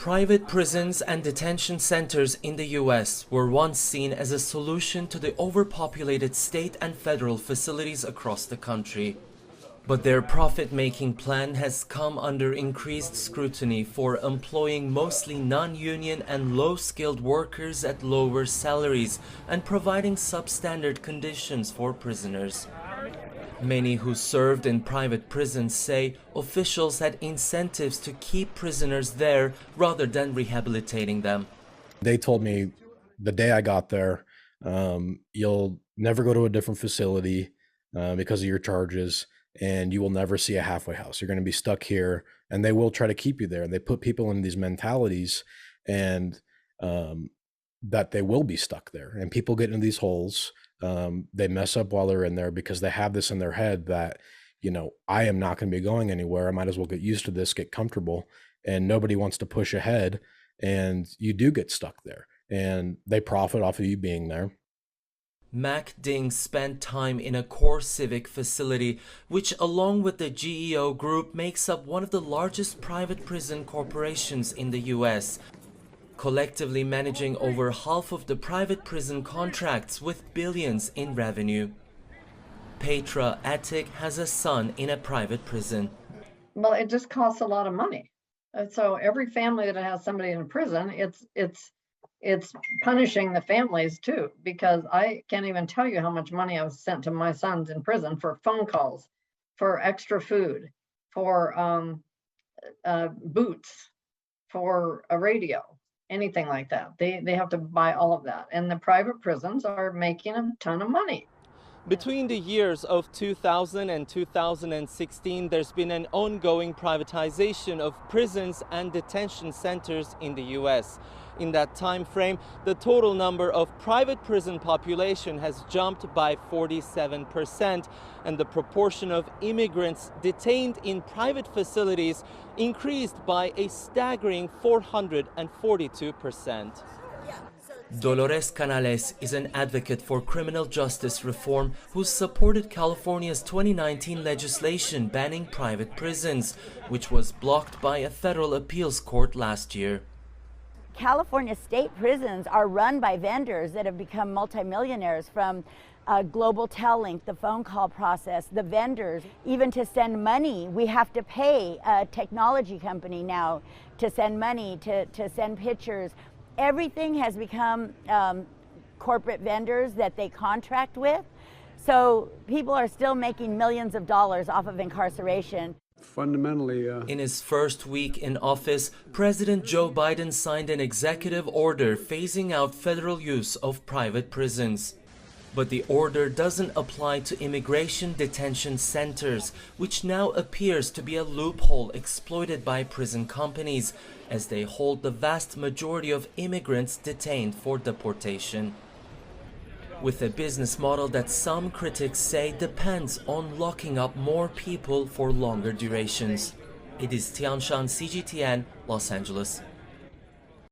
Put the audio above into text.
Private prisons and detention centers in the U.S. were once seen as a solution to the overpopulated state and federal facilities across the country. But their profit-making plan has come under increased scrutiny for employing mostly non-union and low-skilled workers at lower salaries and providing substandard conditions for prisoners. Many who served in private prisons say officials had incentives to keep prisoners there rather than rehabilitating them. They told me the day I got there, you'll never go to a different facility because of your charges, and you will never see a halfway house. You're going to be stuck here, and they will try to keep you there. And they put people in these mentalities and that they will be stuck there. And people get into these holes. They mess up while they're in there because they have this in their head that, you know, I am not going to be going anywhere. I might as well get used to this, get comfortable, and nobody wants to push ahead. And you do get stuck there, and they profit off of you being there. Mac Ding spent time in a core civic facility, which along with the GEO group makes up one of the largest private prison corporations in the U.S., collectively managing over half of the private prison contracts with billions in revenue. Petra Attic has a son in a private prison. Well, it just costs a lot of money. So every family that has somebody in prison, it's punishing the families too, because I can't even tell you how much money I was sent to my sons in prison for phone calls, for extra food, for boots, for a radio, anything like that. They have to buy all of that. And the private prisons are making a ton of money. Between the years of 2000 and 2016, there's been an ongoing privatization of prisons and detention centers in the U.S. In that time frame, the total number of private prison population has jumped by 47%, and the proportion of immigrants detained in private facilities increased by a staggering 442%. Dolores Canales is an advocate for criminal justice reform who supported California's 2019 legislation banning private prisons, which was blocked by a federal appeals court last year. California state prisons are run by vendors that have become multimillionaires, from Global Tellink, the phone call process, the vendors. Even to send money, we have to pay a technology company now to send money, to send pictures. Everything has become corporate vendors that they contract with. So people are still making millions of dollars off of incarceration. Fundamentally, in his first week in office, President Joe Biden signed an executive order phasing out federal use of private prisons. But the order doesn't apply to immigration detention centers, which now appears to be a loophole exploited by prison companies, as they hold the vast majority of immigrants detained for deportation. With a business model that some critics say depends on locking up more people for longer durations. It is Tianshan, CGTN, Los Angeles.